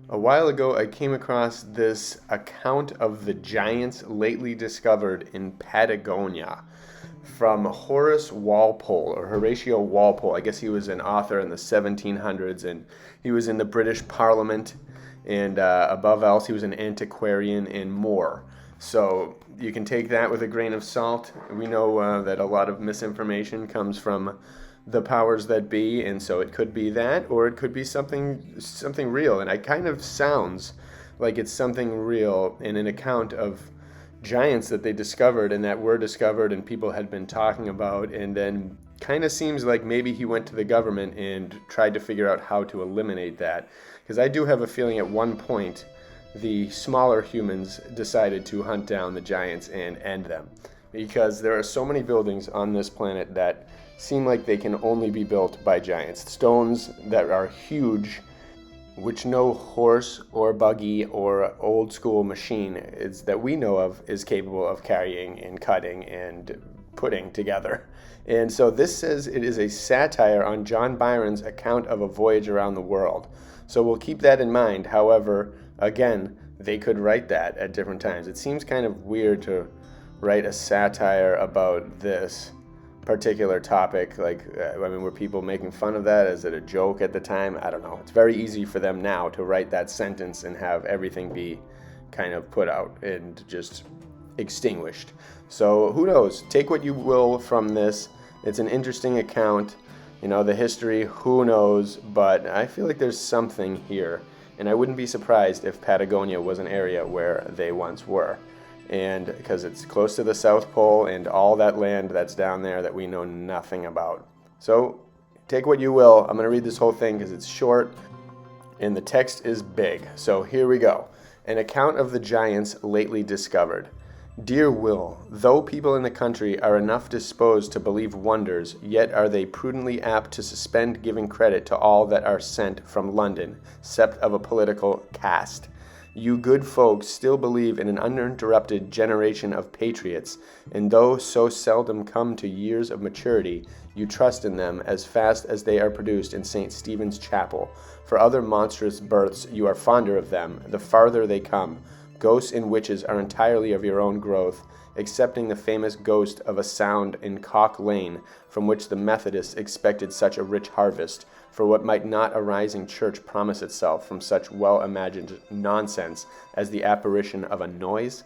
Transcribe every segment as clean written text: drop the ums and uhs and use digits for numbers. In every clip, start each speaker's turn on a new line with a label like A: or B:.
A: A while ago, I came across this account of the giants lately discovered in Patagonia from Horace Walpole or Horatio Walpole. I guess he was an author in the 1700s and he was in the British Parliament. And above else, he was an antiquarian and more. So you can take that with a grain of salt. We know that a lot of misinformation comes from the powers that be, and so it could be that, or it could be something real. And it kind of sounds like it's something real in an account of giants that they discovered and that were discovered and people had been talking about, and then kind of seems like maybe he went to the government and tried to figure out how to eliminate that. Because I do have a feeling at one point the smaller humans decided to hunt down the giants and end them. Because there are so many buildings on this planet that seem like they can only be built by giants. Stones that are huge, which no horse or buggy or old school machine is that we know of is capable of carrying and cutting and putting together. And so this says it is a satire on John Byron's account of a voyage around the world. So we'll keep that in mind. However, again, they could write that at different times. It seems kind of weird to write a satire about this particular topic. Were people making fun of that? Is it a joke at the time? I don't know. It's very easy for them now to write that sentence and have everything be kind of put out and just extinguished. So who knows? Take what you will from this. It's an interesting account. The history, who knows? But I feel like there's something here. And I wouldn't be surprised if Patagonia was an area where they once were. And because it's close to the South Pole and all that land that's down there that we know nothing about. So take what you will. I'm going to read this whole thing because it's short and the text is big. So here we go. An account of the giants lately discovered. Dear Will, though people in the country are enough disposed to believe wonders, yet are they prudently apt to suspend giving credit to all that are sent from London, except of a political cast. You good folks still believe in an uninterrupted generation of patriots, and though so seldom come to years of maturity, you trust in them as fast as they are produced in St. Stephen's Chapel. For other monstrous births you are fonder of them, the farther they come. Ghosts and witches are entirely of your own growth, excepting the famous ghost of a sound in Cock Lane, from which the Methodists expected such a rich harvest. For what might not a rising church promise itself from such well-imagined nonsense as the apparition of a noise?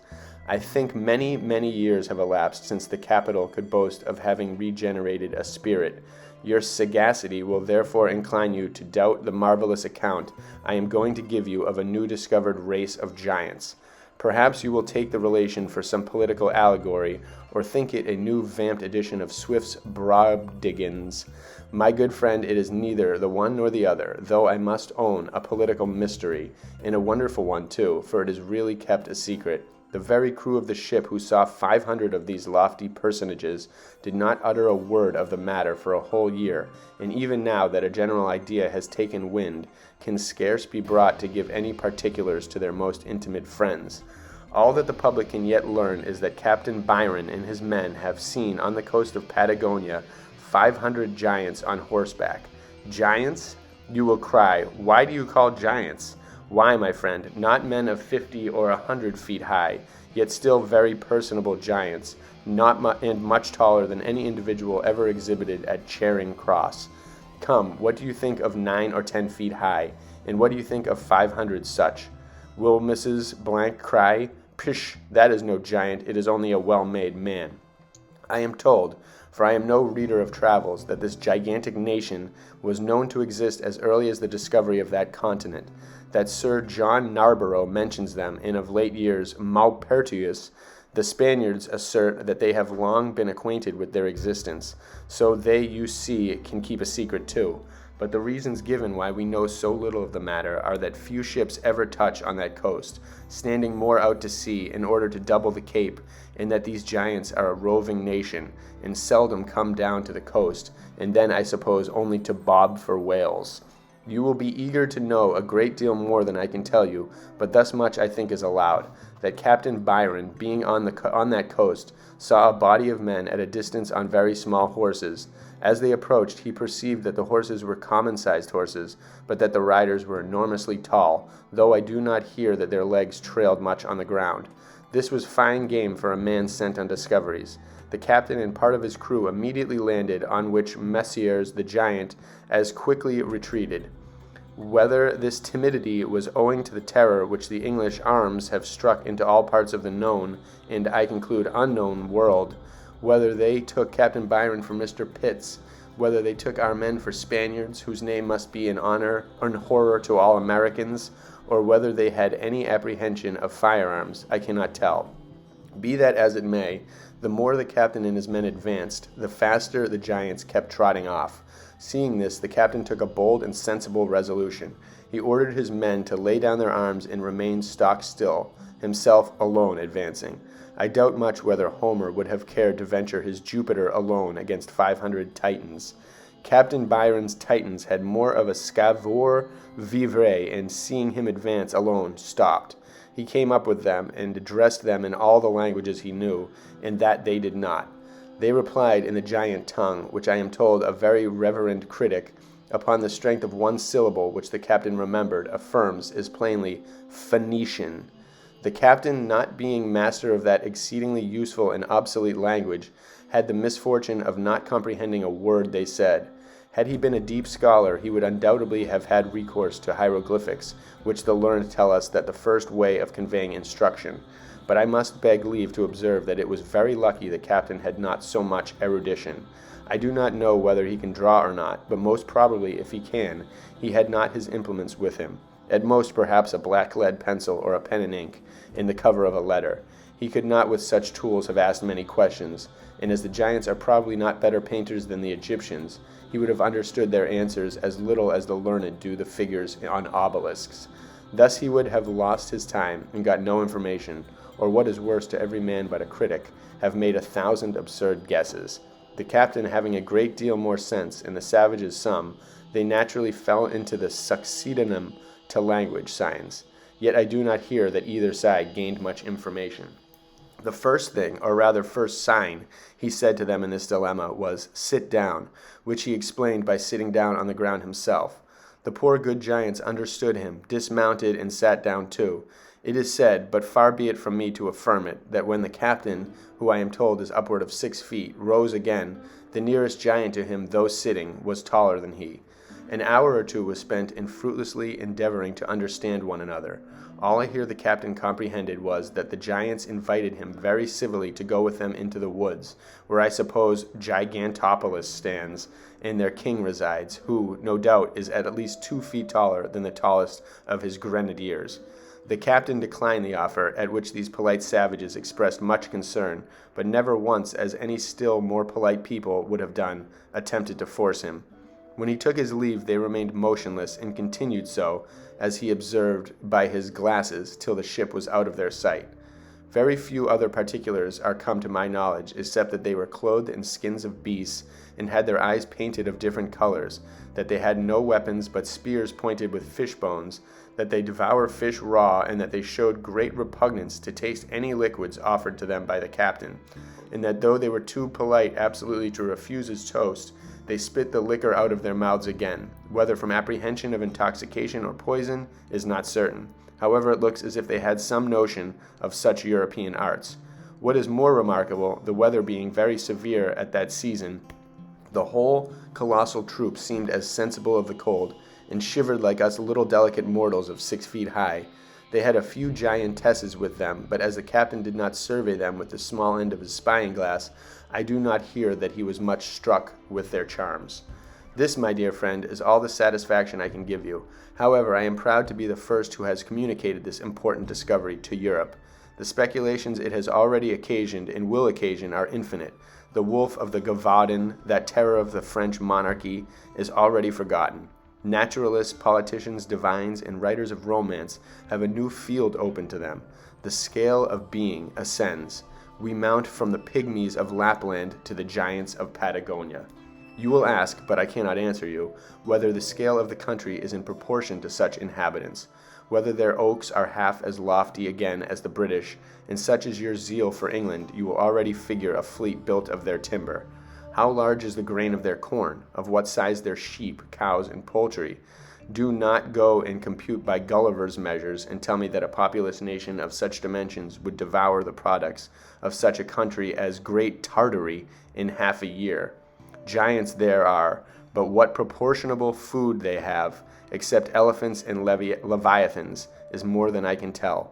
A: I think many, many years have elapsed since the capital could boast of having regenerated a spirit. Your sagacity will therefore incline you to doubt the marvelous account I am going to give you of a new discovered race of giants. Perhaps you will take the relation for some political allegory, or think it a new vamped edition of Swift's Brobdingans. My good friend, it is neither the one nor the other, though I must own a political mystery, and a wonderful one too, for it is really kept a secret. The very crew of the ship who saw 500 of these lofty personages did not utter a word of the matter for a whole year, and even now that a general idea has taken wind, can scarce be brought to give any particulars to their most intimate friends. All that the public can yet learn is that Captain Byron and his men have seen on the coast of Patagonia 500 giants on horseback. Giants? You will cry, why do you call giants? Why, my friend, not men of 50 or 100 feet high, yet still very personable giants, and much taller than any individual ever exhibited at Charing Cross. Come, what do you think of 9 or 10 feet high, and what do you think of 500 such? Will Mrs. Blank cry, Pish, that is no giant, it is only a well-made man. I am told, for I am no reader of travels, that this gigantic nation was known to exist as early as the discovery of that continent, that Sir John Narborough mentions them in of late years Maupertuis. The Spaniards assert that they have long been acquainted with their existence, so they, you see, can keep a secret too. But the reasons given why we know so little of the matter are that few ships ever touch on that coast, standing more out to sea in order to double the cape, and that these giants are a roving nation, and seldom come down to the coast, and then I suppose only to bob for whales. You will be eager to know a great deal more than I can tell you, but thus much I think is allowed, that Captain Byron, being on that coast, saw a body of men at a distance on very small horses, As they approached, he perceived that the horses were common-sized horses, but that the riders were enormously tall, though I do not hear that their legs trailed much on the ground. This was fine game for a man sent on discoveries. The captain and part of his crew immediately landed, on which Messieurs the Giant as quickly retreated. Whether this timidity was owing to the terror which the English arms have struck into all parts of the known, and I conclude unknown, world, whether they took Captain Byron for Mr. Pitts, whether they took our men for Spaniards, whose name must be an honor and horror to all Americans, or whether they had any apprehension of firearms, I cannot tell. Be that as it may, the more the captain and his men advanced, the faster the giants kept trotting off. Seeing this, the captain took a bold and sensible resolution. He ordered his men to lay down their arms and remain stock still, himself alone advancing. I doubt much whether Homer would have cared to venture his Jupiter alone against 500 Titans. Captain Byron's Titans had more of a savoir vivre, and seeing him advance alone, stopped. He came up with them and addressed them in all the languages he knew, and that they did not. They replied in the giant tongue, which I am told a very reverend critic, upon the strength of one syllable which the captain remembered, affirms is plainly Phoenician. The captain, not being master of that exceedingly useful and obsolete language, had the misfortune of not comprehending a word they said. Had he been a deep scholar, he would undoubtedly have had recourse to hieroglyphics, which the learned tell us that the first way of conveying instruction. But I must beg leave to observe that it was very lucky the captain had not so much erudition. I do not know whether he can draw or not, but most probably, if he can, he had not his implements with him. At most, perhaps, a black lead pencil or a pen and ink in the cover of a letter. He could not with such tools have asked many questions, and as the giants are probably not better painters than the Egyptians, he would have understood their answers as little as the learned do the figures on obelisks. Thus he would have lost his time and got no information, or what is worse to every man but a critic, have made 1,000 absurd guesses. The captain having a great deal more sense, and the savages some, they naturally fell into the succedaneum to language science. Yet I do not hear that either side gained much information. The first thing, or rather first sign, he said to them in this dilemma was, "Sit down," which he explained by sitting down on the ground himself. The poor good giants understood him, dismounted, and sat down too. It is said, but far be it from me to affirm it, that when the captain, who I am told is upward of 6 feet, rose again, the nearest giant to him, though sitting, was taller than he. An hour or two was spent in fruitlessly endeavoring to understand one another. All I hear the captain comprehended was that the giants invited him very civilly to go with them into the woods, where I suppose Gigantopolis stands, and their king resides, who, no doubt, is at least 2 feet taller than the tallest of his grenadiers. The captain declined the offer, at which these polite savages expressed much concern, but never once, as any still more polite people would have done, attempted to force him. When he took his leave, they remained motionless, and continued so, as he observed by his glasses, till the ship was out of their sight. Very few other particulars are come to my knowledge, except that they were clothed in skins of beasts, and had their eyes painted of different colors, that they had no weapons but spears pointed with fish bones, that they devour fish raw, and that they showed great repugnance to taste any liquids offered to them by the captain, and that though they were too polite absolutely to refuse his toast, they spit the liquor out of their mouths again. Whether from apprehension of intoxication or poison is not certain. However, it looks as if they had some notion of such European arts. What is more remarkable, the weather being very severe at that season, the whole colossal troop seemed as sensible of the cold, and shivered like us little delicate mortals of 6 feet high. They had a few giantesses with them, but as the captain did not survey them with the small end of his spying glass, I do not hear that he was much struck with their charms. This, my dear friend, is all the satisfaction I can give you. However, I am proud to be the first who has communicated this important discovery to Europe. The speculations it has already occasioned and will occasion are infinite. The wolf of the Gevaudan, that terror of the French monarchy, is already forgotten. Naturalists, politicians, divines, and writers of romance have a new field open to them. The scale of being ascends. We mount from the pygmies of Lapland to the giants of Patagonia. You will ask, but I cannot answer you, whether the scale of the country is in proportion to such inhabitants, whether their oaks are half as lofty again as the British, and such is your zeal for England, you will already figure a fleet built of their timber. How large is the grain of their corn? Of what size their sheep, cows, and poultry? Do not go and compute by Gulliver's measures and tell me that a populous nation of such dimensions would devour the products of such a country as Great Tartary in half a year. Giants there are, but what proportionable food they have, except elephants and leviathans, is more than I can tell.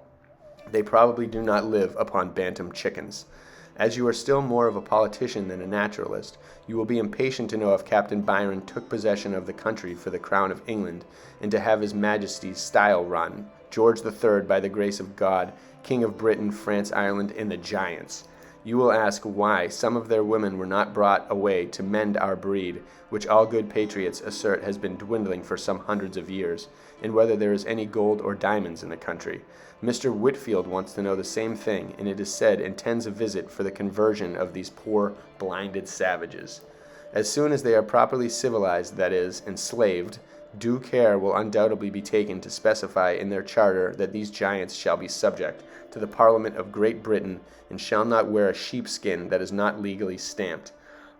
A: They probably do not live upon bantam chickens. As you are still more of a politician than a naturalist, you will be impatient to know if Captain Byron took possession of the country for the crown of England, and to have his Majesty's style run, George III, by the grace of God, King of Britain, France, Ireland, and the Giants. You will ask why some of their women were not brought away to mend our breed, which all good patriots assert has been dwindling for some hundreds of years, and whether there is any gold or diamonds in the country. Mr. Whitfield wants to know the same thing, and it is said intends a visit for the conversion of these poor, blinded savages. As soon as they are properly civilized, that is, enslaved, due care will undoubtedly be taken to specify in their charter that these giants shall be subject to the Parliament of Great Britain, and shall not wear a sheepskin that is not legally stamped.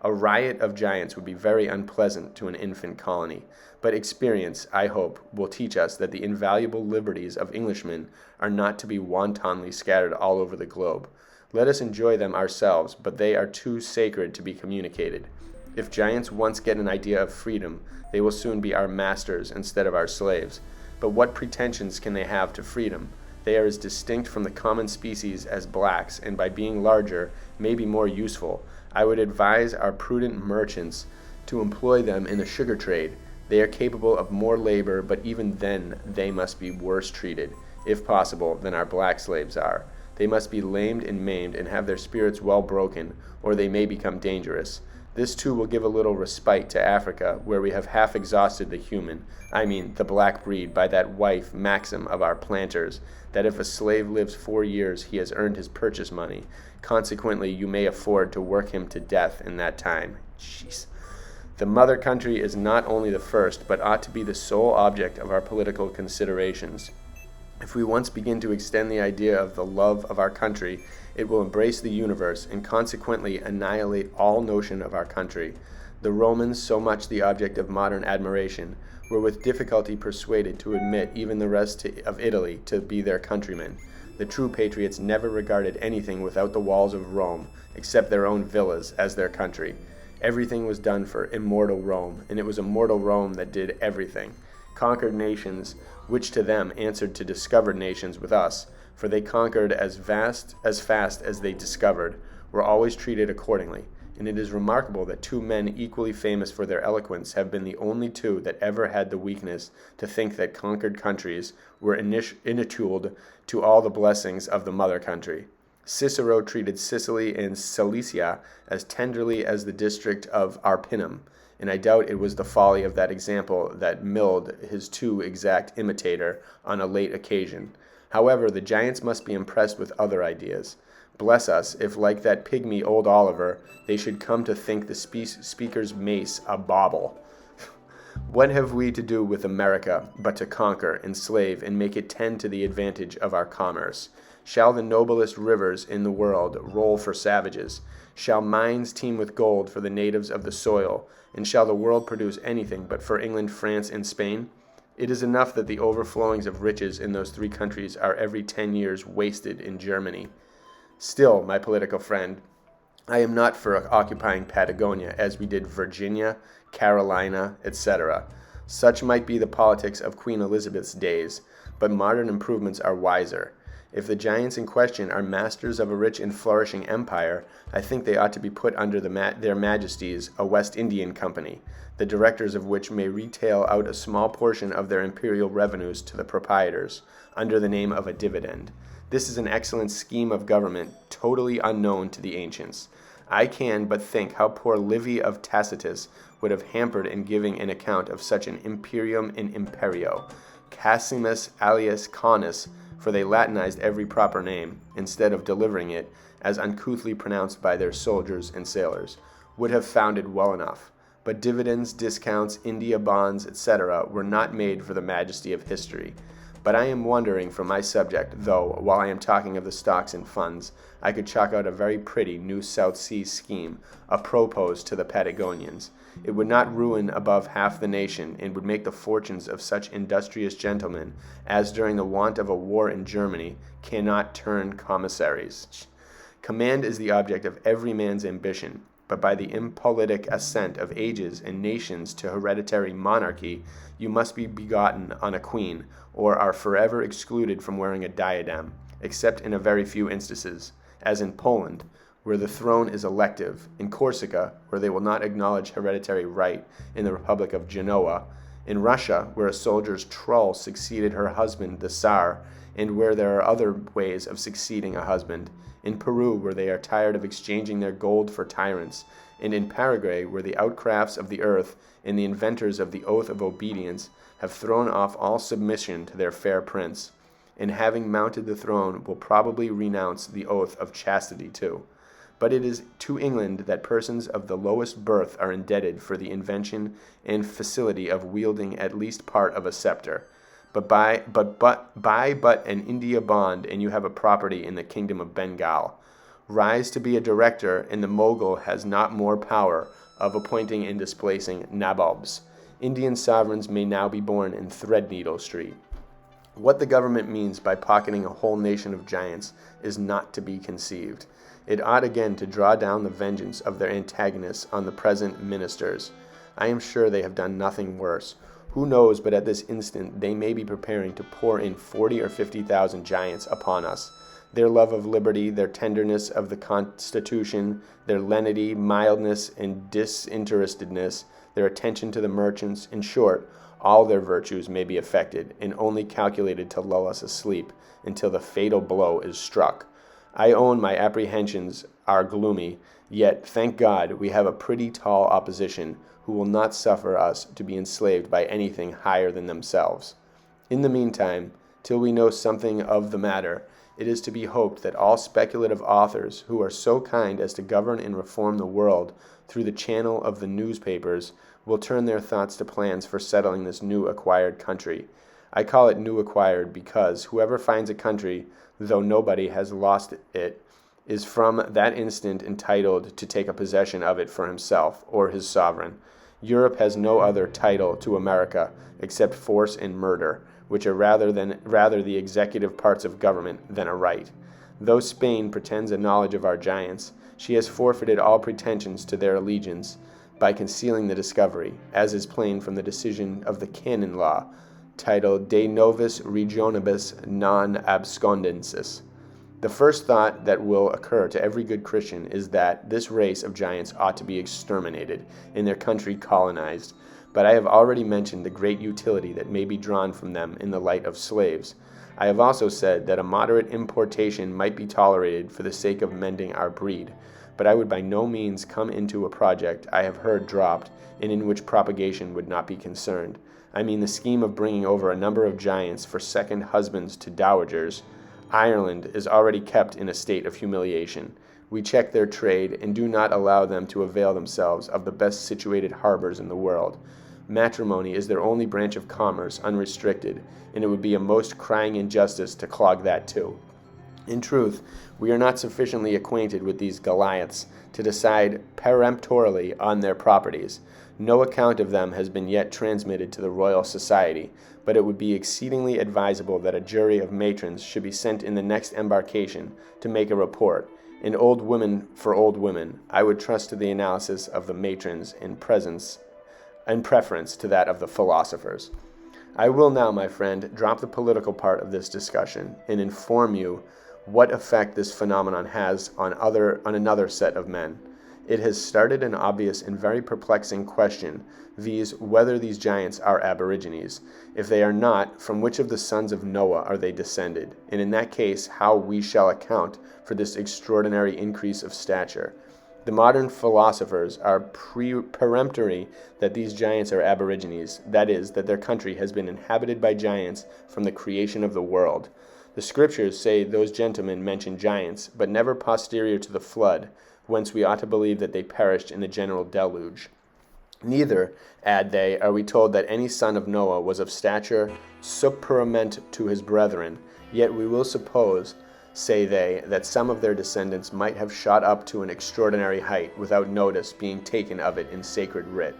A: A riot of giants would be very unpleasant to an infant colony, but experience, I hope, will teach us that the invaluable liberties of Englishmen are not to be wantonly scattered all over the globe. Let us enjoy them ourselves, but they are too sacred to be communicated. If giants once get an idea of freedom, they will soon be our masters instead of our slaves. But what pretensions can they have to freedom? They are as distinct from the common species as blacks, and by being larger, may be more useful. I would advise our prudent merchants to employ them in the sugar trade. They are capable of more labor, but even then they must be worse treated, if possible, than our black slaves are. They must be lamed and maimed, and have their spirits well broken, or they may become dangerous. This too will give a little respite to Africa, where we have half exhausted the black breed, by that wife maxim of our planters, that if a slave lives 4 years, he has earned his purchase money. Consequently, you may afford to work him to death in that time. Jeez. The mother country is not only the first, but ought to be the sole object of our political considerations. If we once begin to extend the idea of the love of our country, it will embrace the universe, and consequently annihilate all notion of our country. The Romans, so much the object of modern admiration, were with difficulty persuaded to admit even the rest of Italy to be their countrymen. The true patriots never regarded anything without the walls of Rome, except their own villas, as their country. Everything was done for immortal Rome, and it was immortal Rome that did everything. Conquered nations, which to them answered to discovered nations with us, for they conquered as fast as they discovered, were always treated accordingly. And it is remarkable that two men equally famous for their eloquence have been the only two that ever had the weakness to think that conquered countries were inutiled to all the blessings of the mother country. Cicero treated Sicily and Cilicia as tenderly as the district of Arpinum, and I doubt it was the folly of that example that milled his too exact imitator on a late occasion. However, the giants must be impressed with other ideas. Bless us, if like that pygmy old Oliver, they should come to think the speaker's mace a bauble. What have we to do with America but to conquer, enslave, and make it tend to the advantage of our commerce? Shall the noblest rivers in the world roll for savages? Shall mines teem with gold for the natives of the soil? And shall the world produce anything but for England, France, and Spain? It is enough that the overflowings of riches in those three countries are every 10 years wasted in Germany. Still, my political friend, I am not for occupying Patagonia as we did Virginia, Carolina, etc. Such might be the politics of Queen Elizabeth's days, but modern improvements are wiser. If the giants in question are masters of a rich and flourishing empire, I think they ought to be put under their majesties, a West Indian Company, the directors of which may retail out a small portion of their imperial revenues to the proprietors, under the name of a dividend. This is an excellent scheme of government, totally unknown to the ancients. I can but think how poor Livy of Tacitus would have hampered in giving an account of such an imperium in imperio. Cassimus alias Caunus, for they Latinized every proper name, instead of delivering it, as uncouthly pronounced by their soldiers and sailors, would have founded well enough. But dividends, discounts, India bonds, etc., were not made for the majesty of history. But I am wondering from my subject, though, while I am talking of the stocks and funds, I could chalk out a very pretty new South Sea scheme, apropos to the Patagonians. It would not ruin above half the nation, and would make the fortunes of such industrious gentlemen as, during the want of a war in Germany, cannot turn commissaries. Command is the object of every man's ambition, but by the impolitic ascent of ages and nations to hereditary monarchy, you must be begotten on a queen, or are forever excluded from wearing a diadem, except in a very few instances, as in Poland, where the throne is elective, in Corsica, where they will not acknowledge hereditary right, in the Republic of Genoa, in Russia, where a soldier's trull succeeded her husband, the Tsar, and where there are other ways of succeeding a husband, in Peru, where they are tired of exchanging their gold for tyrants, and in Paraguay, where the outcrafts of the earth and the inventors of the oath of obedience have thrown off all submission to their fair prince, and having mounted the throne will probably renounce the oath of chastity too. But it is to England that persons of the lowest birth are indebted for the invention and facility of wielding at least part of a scepter. Buy but an India bond, and you have a property in the kingdom of Bengal. Rise to be a director, and the Mogul has not more power of appointing and displacing nabobs. Indian sovereigns may now be born in Threadneedle Street. What the government means by pocketing a whole nation of giants is not to be conceived. It ought again to draw down the vengeance of their antagonists on the present ministers. I am sure they have done nothing worse. Who knows but at this instant they may be preparing to pour in 40 or 50,000 giants upon us. Their love of liberty, their tenderness of the Constitution, their lenity, mildness, and disinterestedness, their attention to the merchants, in short, all their virtues may be affected, and only calculated to lull us asleep until the fatal blow is struck. I own my apprehensions are gloomy, yet, thank God, we have a pretty tall opposition, who will not suffer us to be enslaved by anything higher than themselves. In the meantime, till we know something of the matter, it is to be hoped that all speculative authors who are so kind as to govern and reform the world through the channel of the newspapers will turn their thoughts to plans for settling this new acquired country. I call it new acquired because whoever finds a country, though nobody has lost it, is from that instant entitled to take a possession of it for himself or his sovereign. Europe has no other title to America except force and murder, which are rather the executive parts of government than a right. Though Spain pretends a knowledge of our giants, she has forfeited all pretensions to their allegiance by concealing the discovery, as is plain from the decision of the canon law, titled De Novis Regionibus non abscondensis. The first thought that will occur to every good Christian is that this race of giants ought to be exterminated and their country colonized. But I have already mentioned the great utility that may be drawn from them in the light of slaves. I have also said that a moderate importation might be tolerated for the sake of mending our breed, but I would by no means come into a project I have heard dropped and in which propagation would not be concerned. I mean the scheme of bringing over a number of giants for second husbands to dowagers. Ireland is already kept in a state of humiliation. We check their trade and do not allow them to avail themselves of the best situated harbors in the world. Matrimony is their only branch of commerce unrestricted, and it would be a most crying injustice to clog that too. In truth, we are not sufficiently acquainted with these Goliaths to decide peremptorily on their properties. No account of them has been yet transmitted to the Royal Society, but it would be exceedingly advisable that a jury of matrons should be sent in the next embarkation to make a report. And old women for old women, I would trust to the analysis of the matrons in preference to that of the philosophers. I will now, my friend, drop the political part of this discussion and inform you what effect this phenomenon has on another set of men. It has started an obvious and very perplexing question, viz., whether these giants are aborigines. If they are not, from which of the sons of Noah are they descended? And in that case, how we shall account for this extraordinary increase of stature. The modern philosophers are peremptory that these giants are aborigines, that is, that their country has been inhabited by giants from the creation of the world. The scriptures say those gentlemen mention giants, but never posterior to the flood, whence we ought to believe that they perished in the general deluge. Neither, add they, are we told that any son of Noah was of stature superement to his brethren, yet we will suppose, say they, that some of their descendants might have shot up to an extraordinary height without notice being taken of it in sacred writ.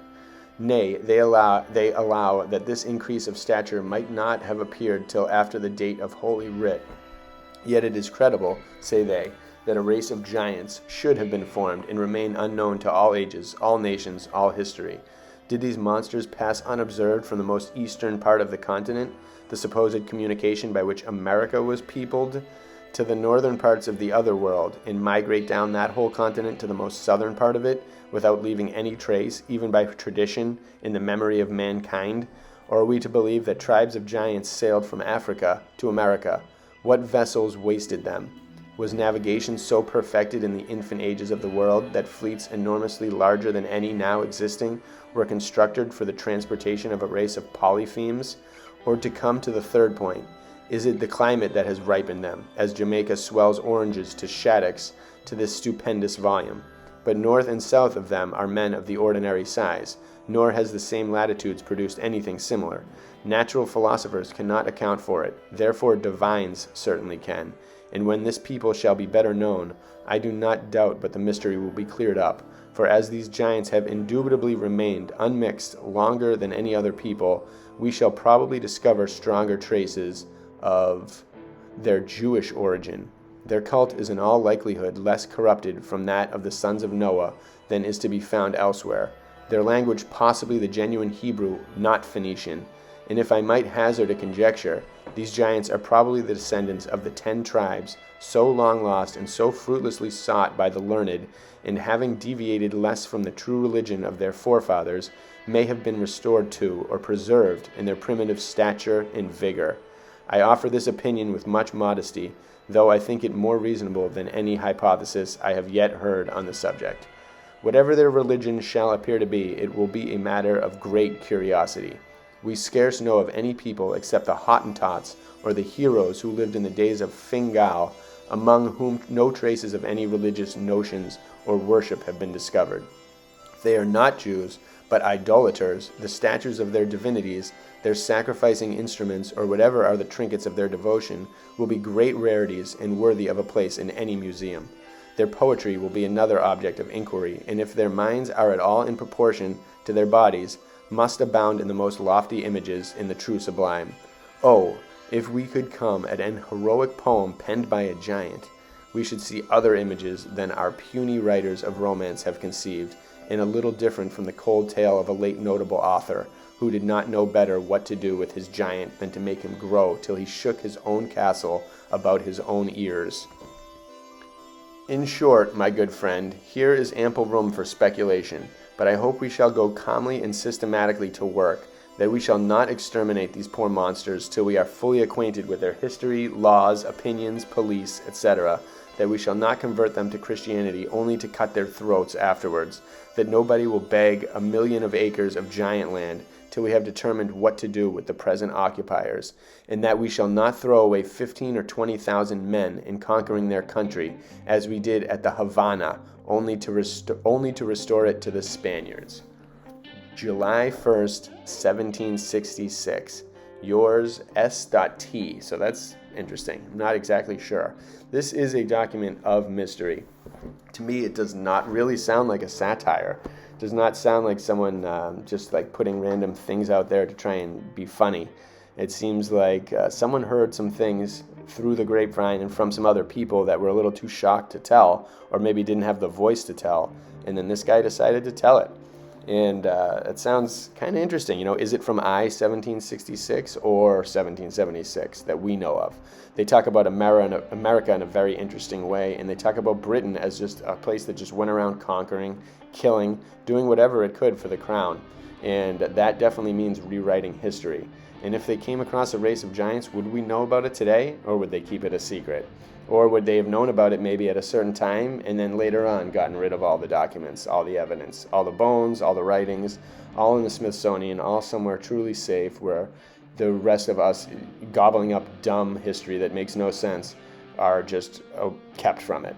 A: Nay, they allow that this increase of stature might not have appeared till after the date of Holy Writ. Yet it is credible, say they, that a race of giants should have been formed and remain unknown to all ages, all nations, all history. Did these monsters pass unobserved from the most eastern part of the continent, the supposed communication by which America was peopled, to the northern parts of the other world, and migrate down that whole continent to the most southern part of it, without leaving any trace, even by tradition, in the memory of mankind? Or are we to believe that tribes of giants sailed from Africa to America? What vessels wasted them? Was navigation so perfected in the infant ages of the world that fleets enormously larger than any now existing were constructed for the transportation of a race of polyphemes? Or to come to the third point, is it the climate that has ripened them, as Jamaica swells oranges to shaddocks to this stupendous volume? But north and south of them are men of the ordinary size, nor has the same latitudes produced anything similar. Natural philosophers cannot account for it, therefore divines certainly can. And when this people shall be better known, I do not doubt but the mystery will be cleared up. For as these giants have indubitably remained unmixed longer than any other people, we shall probably discover stronger traces of their Jewish origin. Their cult is in all likelihood less corrupted from that of the sons of Noah than is to be found elsewhere. Their language possibly the genuine Hebrew, not Phoenician. And if I might hazard a conjecture, these giants are probably the descendants of the 10 tribes, so long lost and so fruitlessly sought by the learned, and having deviated less from the true religion of their forefathers, may have been restored to or preserved in their primitive stature and vigor. I offer this opinion with much modesty, though I think it more reasonable than any hypothesis I have yet heard on the subject. Whatever their religion shall appear to be, it will be a matter of great curiosity. We scarce know of any people except the Hottentots or the heroes who lived in the days of Fingal, among whom no traces of any religious notions or worship have been discovered. They are not Jews, but idolaters. The statues of their divinities, their sacrificing instruments, or whatever are the trinkets of their devotion, will be great rarities and worthy of a place in any museum. Their poetry will be another object of inquiry, and if their minds are at all in proportion to their bodies, must abound in the most lofty images in the true sublime. Oh, if we could come at an heroic poem penned by a giant, we should see other images than our puny writers of romance have conceived, and a little different from the cold tale of a late notable author, who did not know better what to do with his giant than to make him grow till he shook his own castle about his own ears. In short, my good friend, here is ample room for speculation, but I hope we shall go calmly and systematically to work, that we shall not exterminate these poor monsters till we are fully acquainted with their history, laws, opinions, police, etc., that we shall not convert them to Christianity only to cut their throats afterwards, that nobody will beg 1,000,000 of acres of giant land till we have determined what to do with the present occupiers, and that we shall not throw away 15 or 20,000 men in conquering their country, as we did at the Havana, only to restore it to the Spaniards. July 1st, 1766. Yours, S.T. So that's interesting. I'm not exactly sure. This is a document of mystery. To me, it does not really sound like a satire. It does not sound like someone just like putting random things out there to try and be funny. It seems like someone heard some things through the grapevine and from some other people that were a little too shocked to tell, or maybe didn't have the voice to tell, and then this guy decided to tell it. And it sounds kind of interesting. You know, is it from I-1766 or 1776 that we know of? They talk about America in a very interesting way, and they talk about Britain as just a place that just went around conquering, killing, doing whatever it could for the crown. And that definitely means rewriting history. And if they came across a race of giants, would we know about it today, or would they keep it a secret? Or would they have known about it maybe at a certain time and then later on gotten rid of all the documents, all the evidence, all the bones, all the writings, all in the Smithsonian, all somewhere truly safe where the rest of us gobbling up dumb history that makes no sense are just kept from it?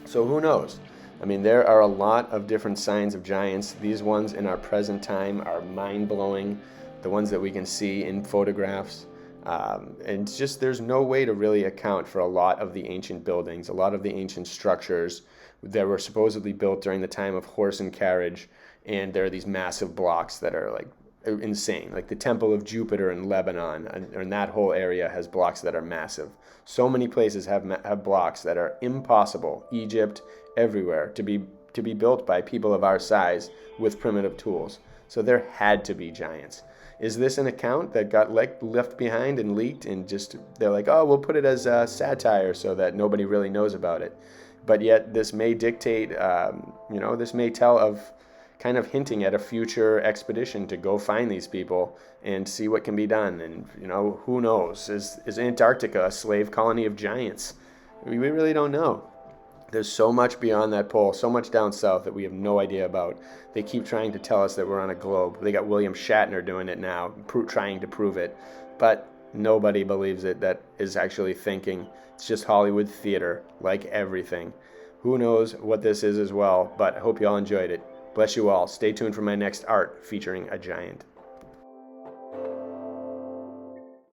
A: So who knows? I mean, there are a lot of different signs of giants. These ones in our present time are mind-blowing, the ones that we can see in photographs. And just there's no way to really account for a lot of the ancient buildings, a lot of the ancient structures that were supposedly built during the time of horse and carriage. And there are these massive blocks that are like insane, like the Temple of Jupiter in Lebanon, and that whole area has blocks that are massive. So many places have blocks that are impossible. Egypt, everywhere, to be built by people of our size with primitive tools. So there had to be giants. Is this an account that got left behind and leaked, and just they're like, oh, we'll put it as a satire so that nobody really knows about it? But yet this may dictate, this may tell of kind of hinting at a future expedition to go find these people and see what can be done. And, who knows? Is Antarctica a slave colony of giants? We really don't know. There's so much beyond that pole, so much down south that we have no idea about. They keep trying to tell us that we're on a globe. They got William Shatner doing it now, trying to prove it. But nobody believes it that is actually thinking. It's just Hollywood theater, like everything. Who knows what this is as well, but I hope you all enjoyed it. Bless you all. Stay tuned for my next art featuring a giant.